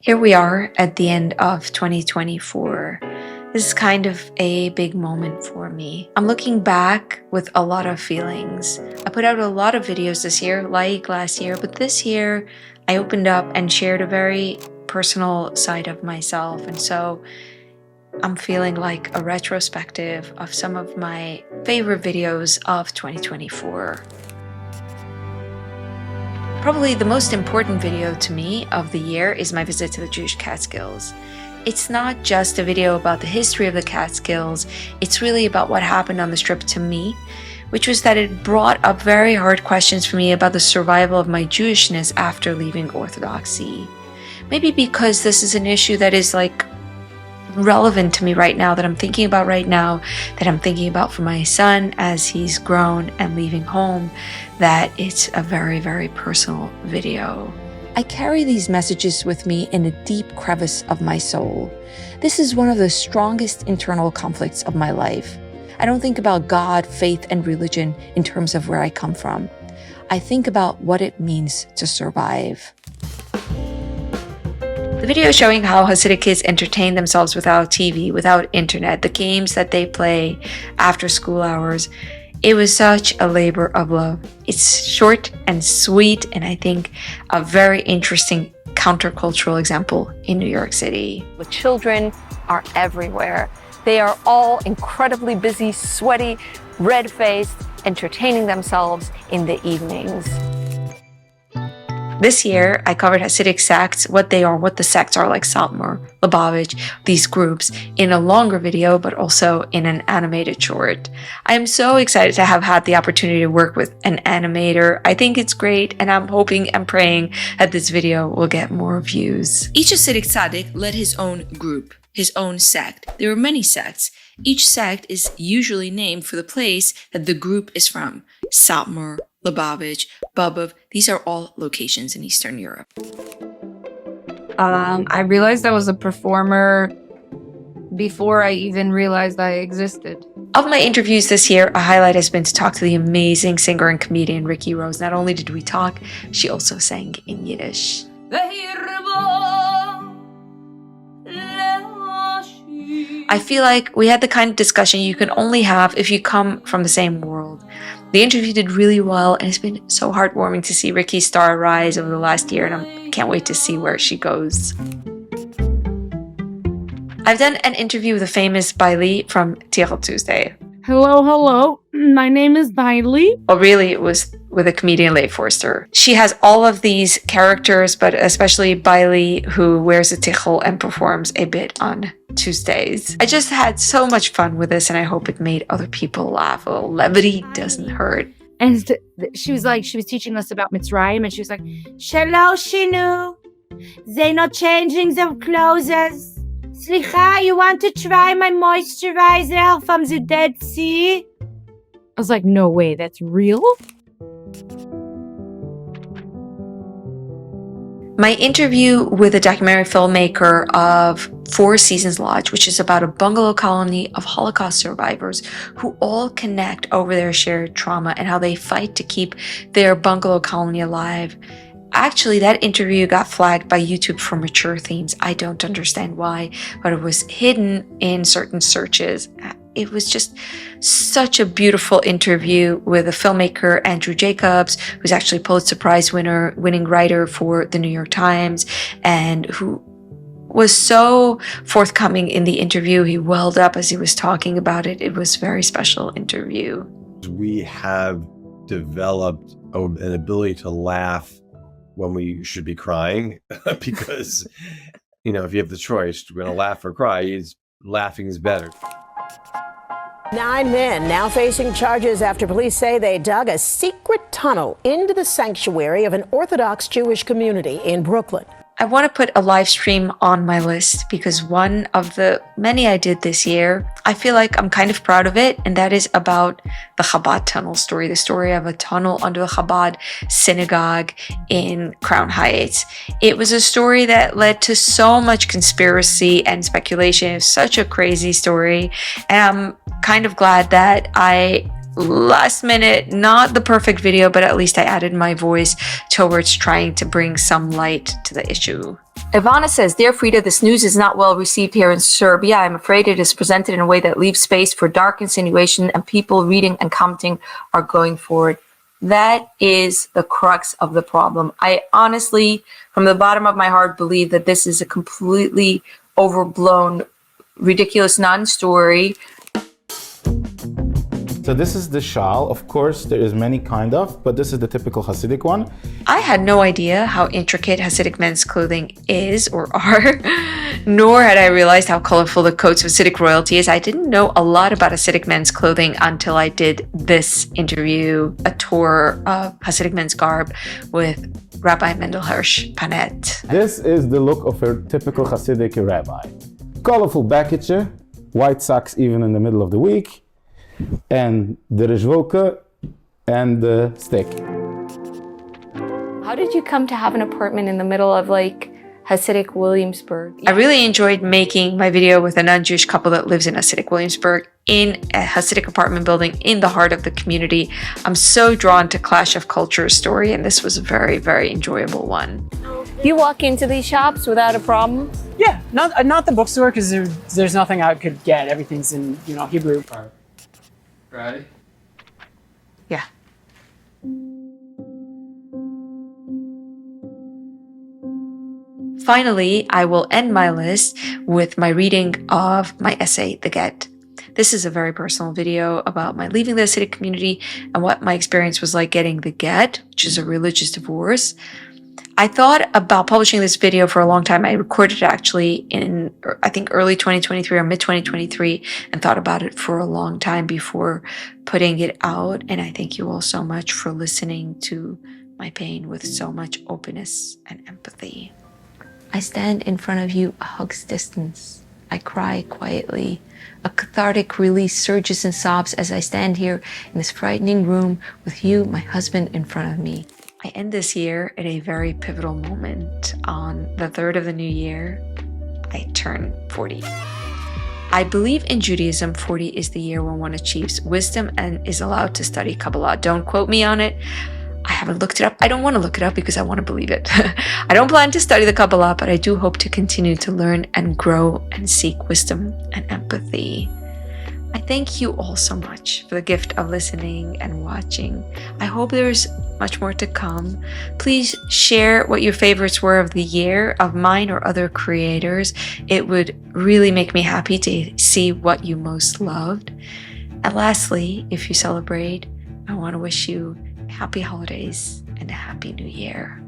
Here we are at the end of 2024. This is kind of a big moment for me. I'm looking back with a lot of feelings. I put out a lot of videos this year, like last year, but this year I opened up and shared a very personal side of myself. And so I'm feeling like a retrospective of some of my favorite videos of 2024. Probably the most important video to me of the year is my visit to the Jewish Catskills. It's not just a video about the history of the Catskills, it's really about what happened on this trip to me, which was that it brought up very hard questions for me about the survival of my Jewishness after leaving Orthodoxy. Maybe because this is an issue that is relevant to me right now, that I'm thinking about right now, that I'm thinking about for my son as he's grown and leaving home, that it's a very, very personal video. I carry these messages with me in a deep crevice of my soul. This is one of the strongest internal conflicts of my life. I don't think about God, faith, and religion in terms of where I come from. I think about what it means to survive. The video showing how Hasidic kids entertain themselves without TV, without internet, the games that they play after school hours, it was such a labor of love. It's short and sweet, and I think a very interesting countercultural example in New York City. The children are everywhere. They are all incredibly busy, sweaty, red-faced, entertaining themselves in the evenings. This year, I covered Hasidic sects, what they are, what the sects are, like Satmar, Lubavitch, these groups, in a longer video, but also in an animated short. I am so excited to have had the opportunity to work with an animator. I think it's great, and I'm hoping and praying that this video will get more views. Each Hasidic tzaddik led his own group, his own sect. There were many sects. Each sect is usually named for the place that the group is from. Satmar, Lubavitch, Bobov, these are all locations in Eastern Europe. I realized I was a performer before I even realized I existed. Of my interviews this year, a highlight has been to talk to the amazing singer and comedian Ricky Rose. Not only did we talk, she also sang in Yiddish. I feel like we had the kind of discussion you can only have if you come from the same world. The interview did really well, and it's been so heartwarming to see Ricky's star rise over the last year, and I can't wait to see where she goes. I've done an interview with the famous Bailey from Tichel Tuesday. Hello. My name is Bailey. Well, really, it was with a comedian, Leigh Forster. She has all of these characters, but especially Bailey, who wears a tichel and performs a bit on Tuesdays. I just had so much fun with this, and I hope it made other people laugh. A little levity doesn't hurt. And she was teaching us about Mitzrayim, and she was like, Shelo Shinu, they not changing their clothes. Slicha, you want to try my moisturizer from the Dead Sea? I was like, no way, that's real? My interview with a documentary filmmaker of Four Seasons Lodge, which is about a bungalow colony of Holocaust survivors who all connect over their shared trauma and how they fight to keep their bungalow colony alive. Actually, that interview got flagged by YouTube for mature themes. I don't understand why, but it was hidden in certain searches. It was just such a beautiful interview with a filmmaker, Andrew Jacobs, who's actually Pulitzer Prize winning writer for the New York Times, and who was so forthcoming in the interview. He welled up as he was talking about it. It was a very special interview. We have developed an ability to laugh when we should be crying because, if you have the choice, we're going to laugh or cry. Laughing is better. 9 men now facing charges after police say they dug a secret tunnel into the sanctuary of an Orthodox Jewish community in Brooklyn. I want to put a live stream on my list because one of the many I did this year, I feel like I'm kind of proud of it, and that is about the Chabad tunnel story, the story of a tunnel under the Chabad synagogue in Crown Heights. It was a story that led to so much conspiracy and speculation. It's such a crazy story, and I'm kind of glad that I last minute, not the perfect video, but at least I added my voice towards trying to bring some light to the issue. Ivana says, Dear Frida, this news is not well received here in Serbia. I'm afraid it is presented in a way that leaves space for dark insinuation, and people reading and commenting are going for it. That is the crux of the problem. I honestly, from the bottom of my heart, believe that this is a completely overblown, ridiculous non-story. So this is the shal. Of course, there is many kind of, but this is the typical Hasidic one. I had no idea how intricate Hasidic men's clothing is or are, nor had I realized how colorful the coats of Hasidic royalty is. I didn't know a lot about Hasidic men's clothing until I did this interview, a tour of Hasidic men's garb with Rabbi Mendel Hirsch Panet. This is the look of a typical Hasidic rabbi. Colorful package, white socks even in the middle of the week, and the rejvoke and the stick. How did you come to have an apartment in the middle of like Hasidic Williamsburg? I really enjoyed making my video with a non-Jewish couple that lives in Hasidic Williamsburg in a Hasidic apartment building in the heart of the community. I'm so drawn to Clash of Cultures story, and this was a very, very enjoyable one. You walk into these shops without a problem? Yeah, not the bookstore, because there's nothing I could get. Everything's in Hebrew. Ready? Yeah. Finally, I will end my list with my reading of my essay, The Get. This is a very personal video about my leaving the Hasidic community and what my experience was like getting the get, which is a religious divorce. I thought about publishing this video for a long time. I recorded it actually in, I think, early 2023 or mid 2023, and thought about it for a long time before putting it out. And I thank you all so much for listening to my pain with so much openness and empathy. I stand in front of you a hug's distance. I cry quietly. A cathartic release surges and sobs as I stand here in this frightening room with you, my husband, in front of me. I end this year at a very pivotal moment. On the 3rd of the new year, I turn 40. I believe in Judaism, 40 is the year when one achieves wisdom and is allowed to study Kabbalah. Don't quote me on it. I haven't looked it up. I don't want to look it up because I want to believe it. I don't plan to study the Kabbalah, but I do hope to continue to learn and grow and seek wisdom and empathy. I thank you all so much for the gift of listening and watching. I hope there's much more to come. Please share what your favorites were of the year, of mine or other creators. It would really make me happy to see what you most loved. And lastly, if you celebrate, I want to wish you happy holidays and a happy new year.